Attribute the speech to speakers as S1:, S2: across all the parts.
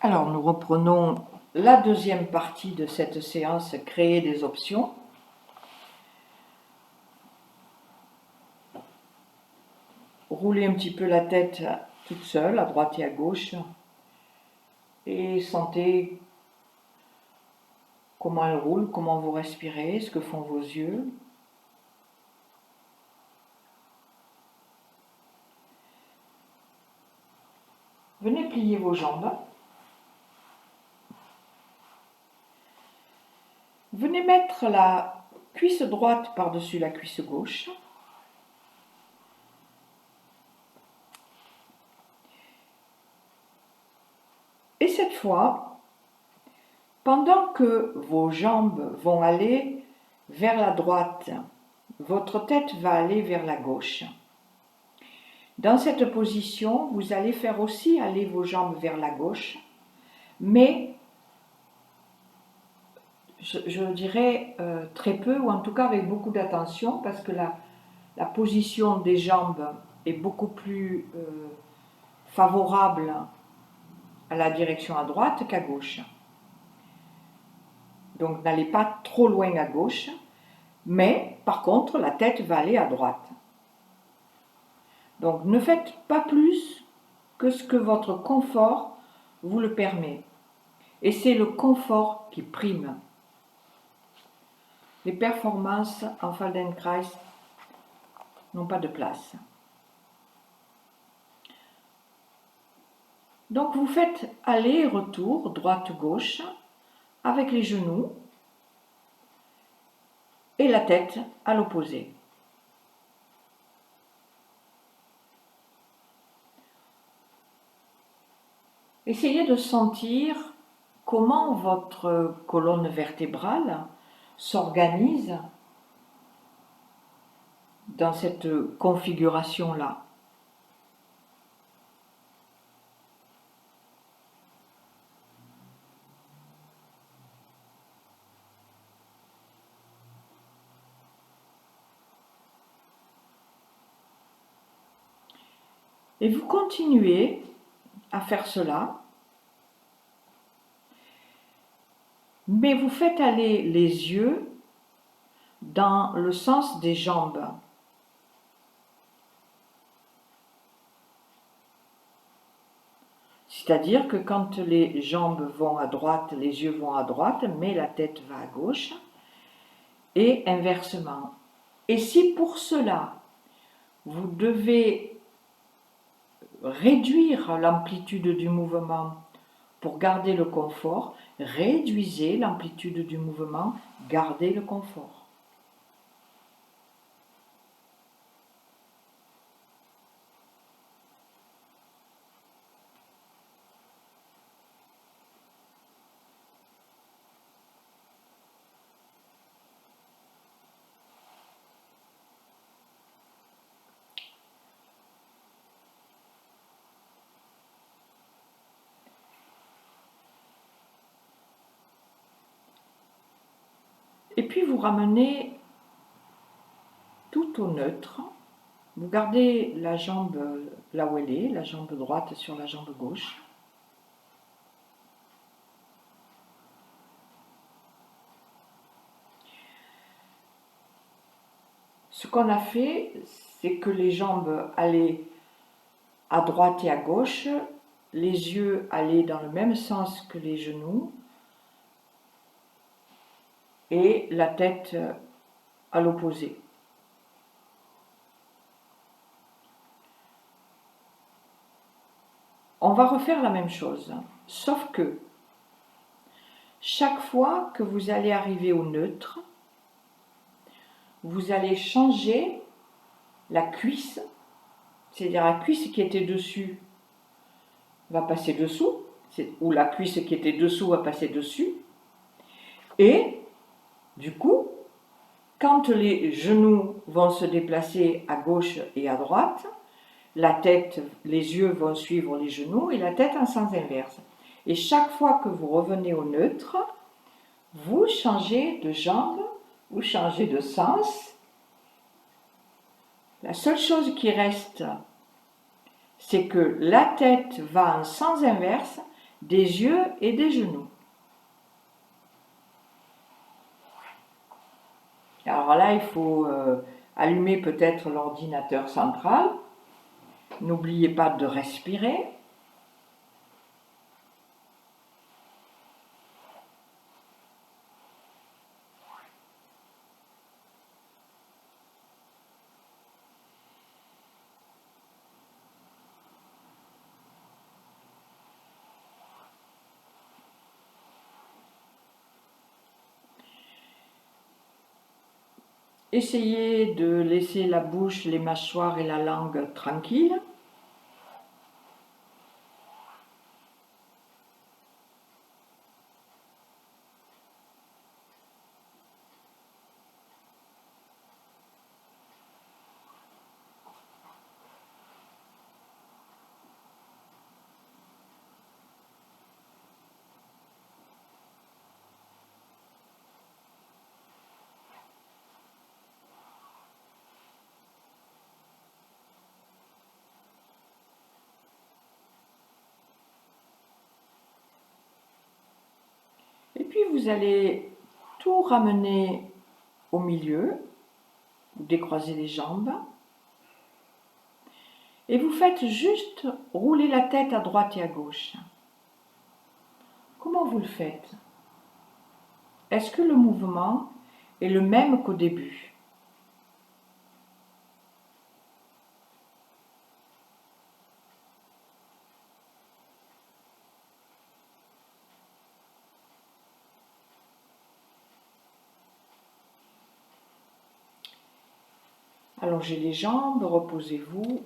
S1: Alors, nous reprenons la deuxième partie de cette séance « Créer des options ». Roulez un petit peu la tête toute seule, à droite et à gauche, et sentez comment elle roule, comment vous respirez, ce que font vos yeux. Venez plier vos jambes. Venez mettre la cuisse droite par-dessus la cuisse gauche. Et cette fois, pendant que vos jambes vont aller vers la droite, votre tête va aller vers la gauche. Dans cette position, vous allez faire aussi aller vos jambes vers la gauche, mais je dirais très peu, ou en tout cas avec beaucoup d'attention, parce que la position des jambes est beaucoup plus favorable à la direction à droite qu'à gauche. Donc n'allez pas trop loin à gauche, mais par contre la tête va aller à droite. Donc ne faites pas plus que ce que votre confort vous le permet. Et c'est le confort qui prime. Les performances en Feldenkrais n'ont pas de place. Donc vous faites aller et retour, droite-gauche, avec les genoux et la tête à l'opposé. Essayez de sentir comment votre colonne vertébrale s'organise dans cette configuration-là. Et vous continuez à faire cela, mais vous faites aller les yeux dans le sens des jambes. C'est-à-dire que quand les jambes vont à droite, les yeux vont à droite, mais la tête va à gauche, et inversement. Et si pour cela, vous devez réduire l'amplitude du mouvement pour garder le confort, réduisez l'amplitude du mouvement, gardez le confort. Et puis vous ramenez tout au neutre. Vous gardez la jambe là où elle est, la jambe droite sur la jambe gauche. Ce qu'on a fait, c'est que les jambes allaient à droite et à gauche, les yeux allaient dans le même sens que les genoux et la tête à l'opposé. On va refaire la même chose, sauf que chaque fois que vous allez arriver au neutre, vous allez changer la cuisse, c'est-à-dire la cuisse qui était dessus va passer dessous, ou la cuisse qui était dessous va passer dessus, et du coup, quand les genoux vont se déplacer à gauche et à droite, la tête, les yeux vont suivre les genoux et la tête en sens inverse. Et chaque fois que vous revenez au neutre, vous changez de jambe, vous changez de sens. La seule chose qui reste, c'est que la tête va en sens inverse, des yeux et des genoux. Alors là, il faut allumer peut-être l'ordinateur central. N'oubliez pas de respirer. Essayez de laisser la bouche, les mâchoires et la langue tranquilles. Et puis vous allez tout ramener au milieu, vous décroisez les jambes et vous faites juste rouler la tête à droite et à gauche. Comment vous le faites? Est-ce que le mouvement est le même qu'au début? Allongez les jambes, reposez-vous.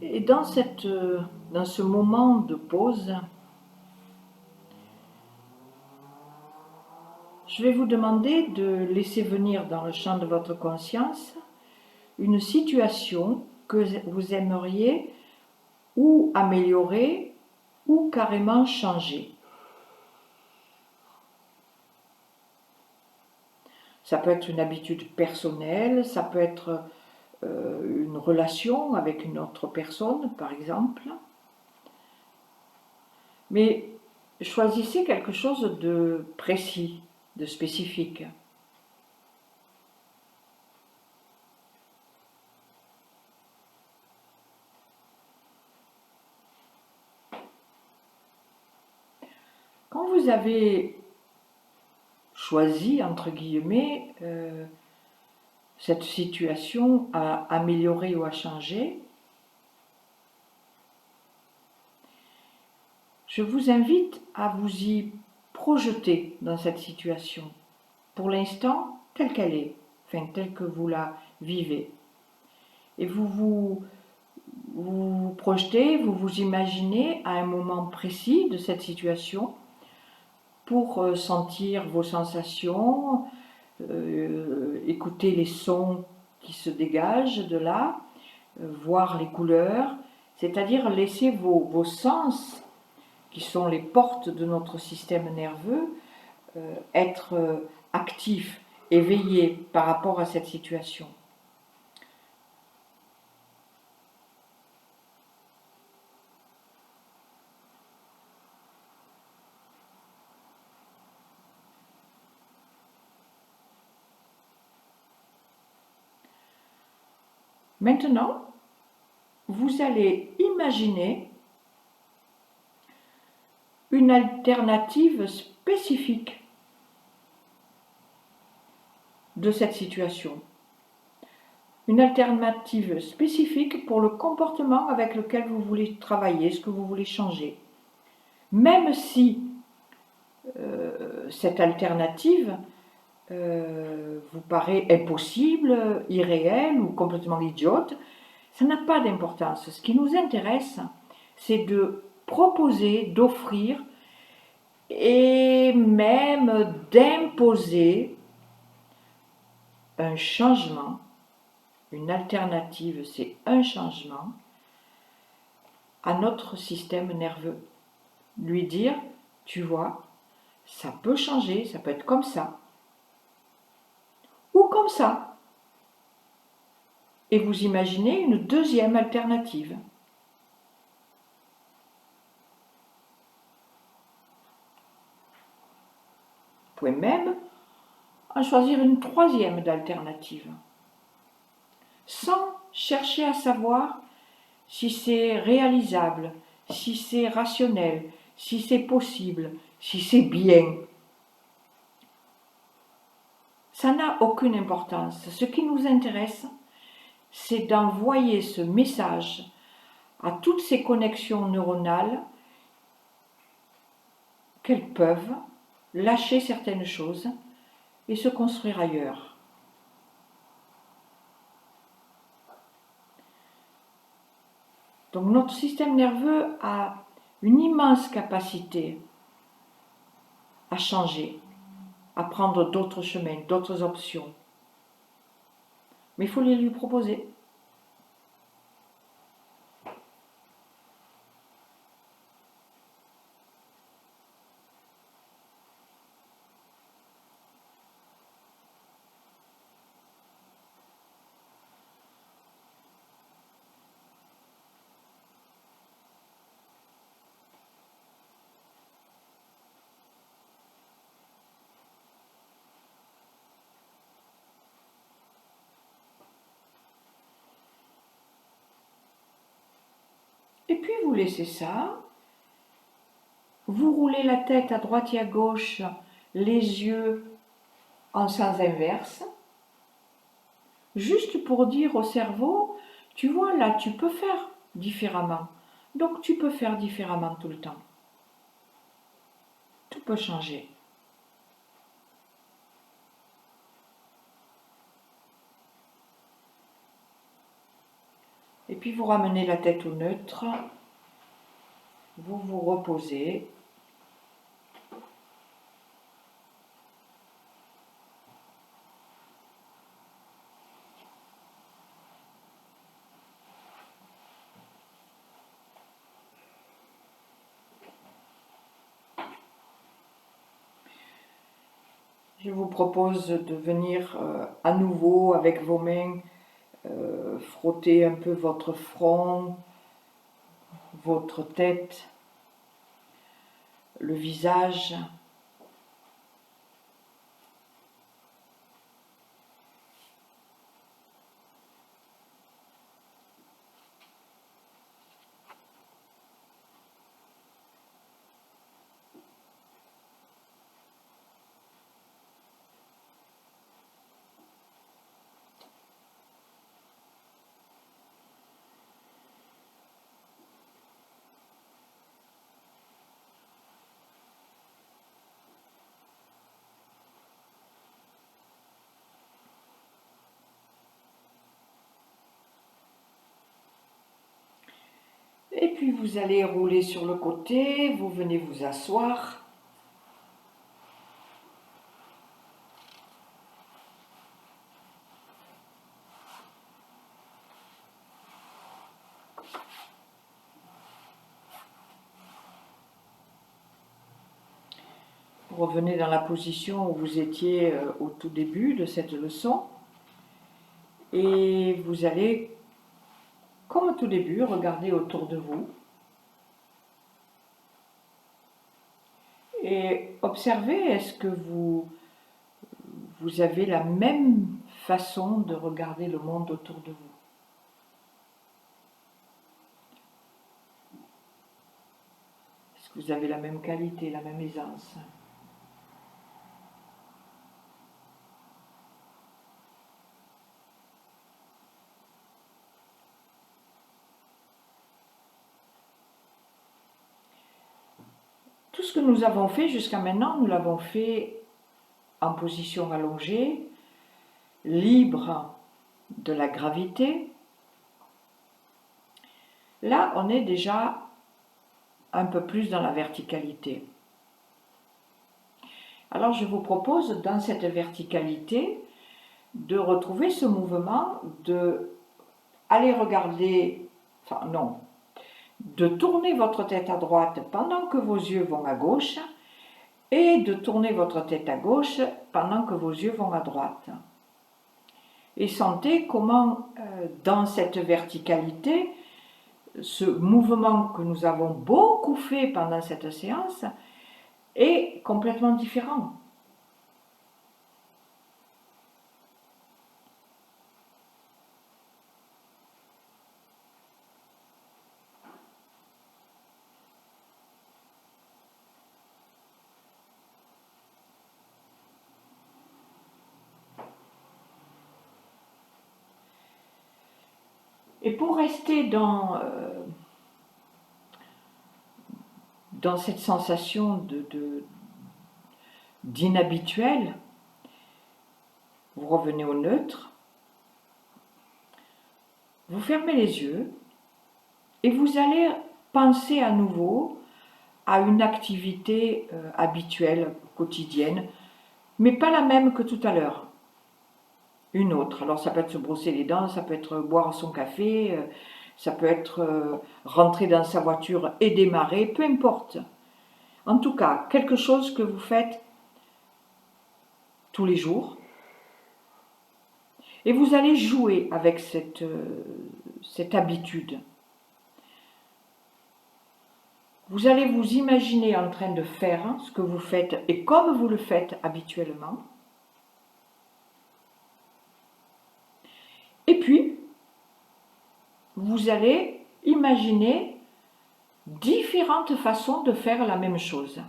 S1: Et dans ce moment de pause, je vais vous demander de laisser venir dans le champ de votre conscience une situation que vous aimeriez ou améliorer ou carrément changer. Ça peut être une habitude personnelle, ça peut être une relation avec une autre personne, par exemple. Mais choisissez quelque chose de précis, de spécifique. Quand vous avez choisi, entre guillemets, cette situation à améliorer ou à changer, je vous invite à vous y projeter dans cette situation, pour l'instant telle qu'elle est, enfin telle que vous la vivez. Et vous projetez, vous vous imaginez à un moment précis de cette situation pour sentir vos sensations, écouter les sons qui se dégagent de là, voir les couleurs, c'est-à-dire laisser vos sens, qui sont les portes de notre système nerveux, être actifs, éveillés par rapport à cette situation. Maintenant, vous allez imaginer une alternative spécifique de cette situation. Une alternative spécifique pour le comportement avec lequel vous voulez travailler, ce que vous voulez changer. Même si cette alternative vous paraît impossible, irréelle ou complètement idiote, ça n'a pas d'importance. Ce qui nous intéresse, c'est de proposer, d'offrir et même d'imposer un changement. Une alternative, c'est un changement à notre système nerveux. lui dire, tu vois, ça peut changer, ça peut être comme ça, ou comme ça. Et vous imaginez une deuxième alternative. Vous pouvez même en choisir une troisième d'alternative, sans chercher à savoir si c'est réalisable, si c'est rationnel, si c'est possible, si c'est bien. Ça n'a aucune importance. Ce qui nous intéresse, c'est d'envoyer ce message à toutes ces connexions neuronales qu'elles peuvent lâcher certaines choses et se construire ailleurs. Donc notre système nerveux a une immense capacité à changer, à prendre d'autres chemins, d'autres options. Mais il faut les lui proposer. Et puis vous laissez ça, vous roulez la tête à droite et à gauche, les yeux en sens inverse, juste pour dire au cerveau, tu vois là, tu peux faire différemment. Donc tu peux faire différemment tout le temps. Tout peut changer. Et puis vous ramenez la tête au neutre, vous vous reposez. Je vous propose de venir à nouveau avec vos mains frotter un peu votre front, votre tête, le visage. Et puis vous allez rouler sur le côté, vous venez vous asseoir. Vous revenez dans la position où vous étiez au tout début de cette leçon. Et vous allez, comme au tout début, regarder autour de vous. Et observez, est-ce que vous avez la même façon de regarder le monde autour de vous? Est-ce que vous avez la même qualité, la même aisance? Tout ce que nous avons fait jusqu'à maintenant, nous l'avons fait en position allongée, libre de la gravité. Là, on est déjà un peu plus dans la verticalité. Alors, je vous propose, dans cette verticalité, de retrouver ce mouvement, de aller regarder, enfin non, de tourner votre tête à droite pendant que vos yeux vont à gauche et de tourner votre tête à gauche pendant que vos yeux vont à droite. Et sentez comment, dans cette verticalité, ce mouvement que nous avons beaucoup fait pendant cette séance est complètement différent. Et pour rester dans cette sensation d'inhabituel, vous revenez au neutre, vous fermez les yeux et vous allez penser à nouveau à une activité habituelle, quotidienne, mais pas la même que tout à l'heure. Une autre. Alors ça peut être se brosser les dents, ça peut être boire son café, ça peut être rentrer dans sa voiture et démarrer, peu importe. En tout cas, quelque chose que vous faites tous les jours. Et vous allez jouer avec cette habitude. Vous allez vous imaginer en train de faire ce que vous faites et comme vous le faites habituellement. Et puis, vous allez imaginer différentes façons de faire la même chose.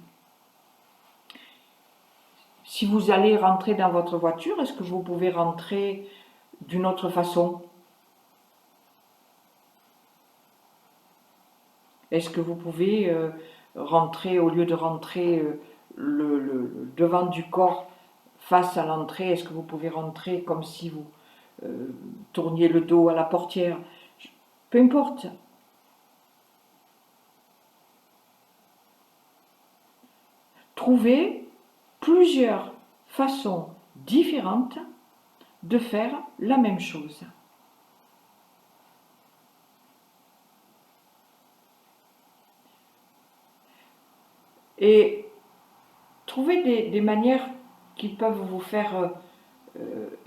S1: Si vous allez rentrer dans votre voiture, est-ce que vous pouvez rentrer d'une autre façon? Est-ce que vous pouvez rentrer, au lieu de rentrer le devant du corps face à l'entrée, est-ce que vous pouvez rentrer comme si vous tourniez le dos à la portière? Peu importe. Trouvez plusieurs façons différentes de faire la même chose. Et trouvez des manières qui peuvent vous faire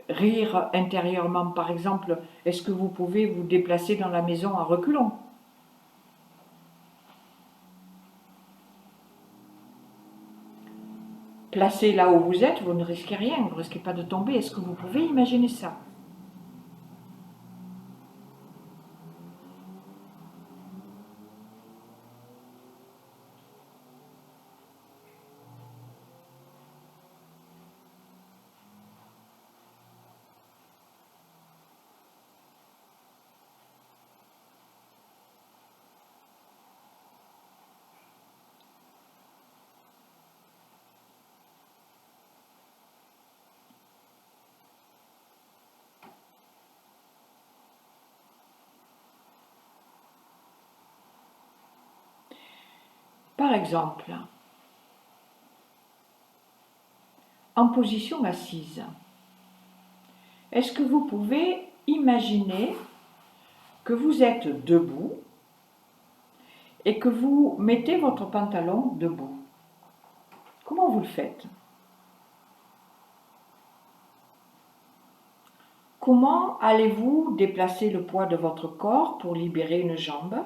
S1: rire intérieurement. Par exemple, est-ce que vous pouvez vous déplacer dans la maison en reculant? Placé là où vous êtes, vous ne risquez rien, vous ne risquez pas de tomber. Est-ce que vous pouvez imaginer ça? Par exemple, en position assise, est-ce que vous pouvez imaginer que vous êtes debout et que vous mettez votre pantalon debout? Comment vous le faites? Comment allez-vous déplacer le poids de votre corps pour libérer une jambe?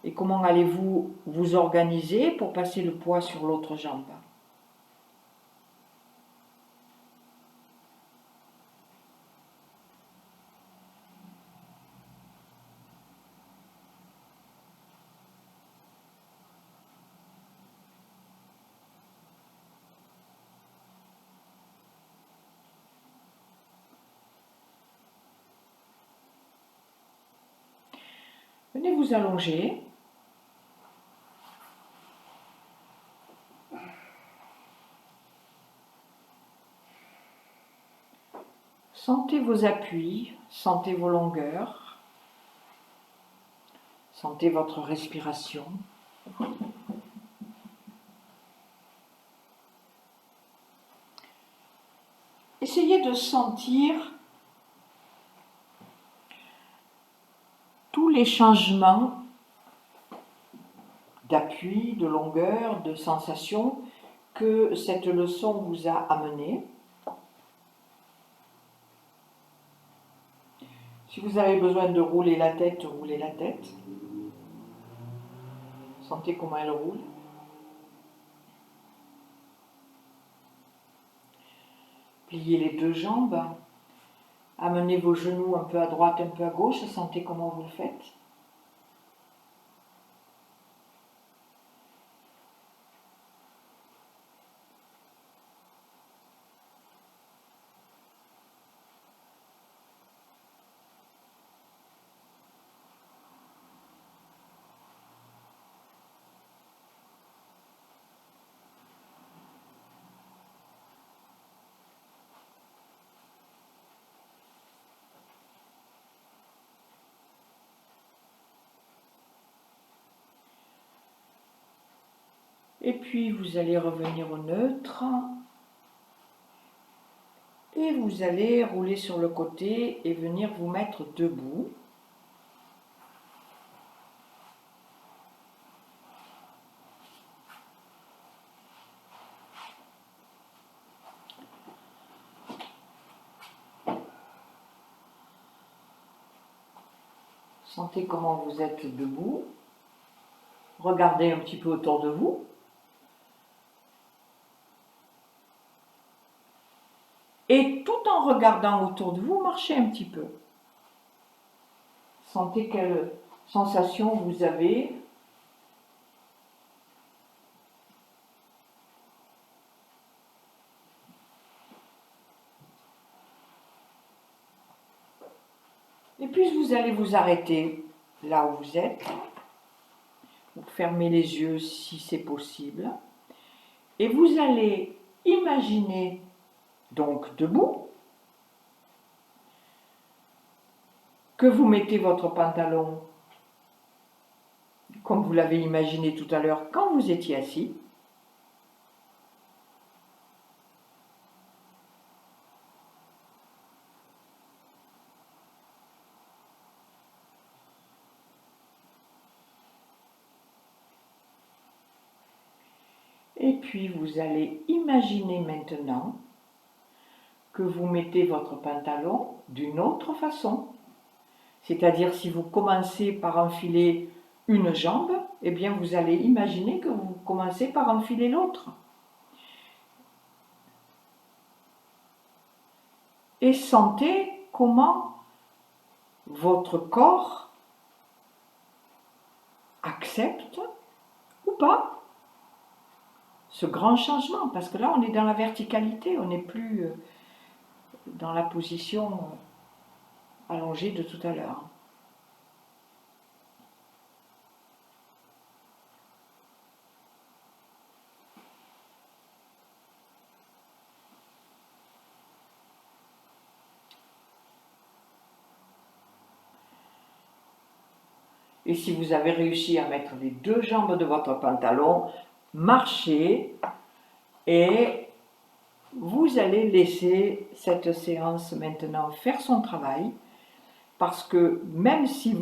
S1: Et comment allez-vous vous organiser pour passer le poids sur l'autre jambe? Venez vous allonger. Sentez vos appuis, sentez vos longueurs, sentez votre respiration. Essayez de sentir tous les changements d'appui, de longueur, de sensation que cette leçon vous a amené. Si vous avez besoin de rouler la tête, roulez la tête. Sentez comment elle roule. Pliez les deux jambes. Amenez vos genoux un peu à droite, un peu à gauche. Sentez comment vous le faites. Et puis vous allez revenir au neutre et vous allez rouler sur le côté et venir vous mettre debout. Sentez comment vous êtes debout. Regardez un petit peu autour de vous. Et tout en regardant autour de vous, marchez un petit peu. Sentez quelle sensation vous avez. Et puis vous allez vous arrêter là où vous êtes. Vous fermez les yeux si c'est possible. Et vous allez imaginer, donc debout, que vous mettez votre pantalon comme vous l'avez imaginé tout à l'heure quand vous étiez assis. Et puis vous allez imaginer maintenant que vous mettez votre pantalon d'une autre façon. C'est-à-dire si vous commencez par enfiler une jambe, eh bien vous allez imaginer que vous commencez par enfiler l'autre. Et sentez comment votre corps accepte ou pas ce grand changement. Parce que là, on est dans la verticalité, on n'est plus dans la position allongée de tout à l'heure. Et si vous avez réussi à mettre les deux jambes de votre pantalon, marchez et vous allez laisser cette séance maintenant faire son travail parce que même si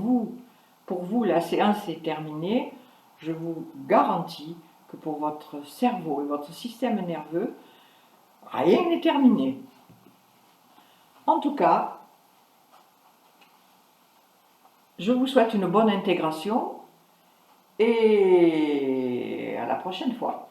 S1: pour vous, la séance est terminée, je vous garantis que pour votre cerveau et votre système nerveux, rien n'est terminé. En tout cas, je vous souhaite une bonne intégration et à la prochaine fois.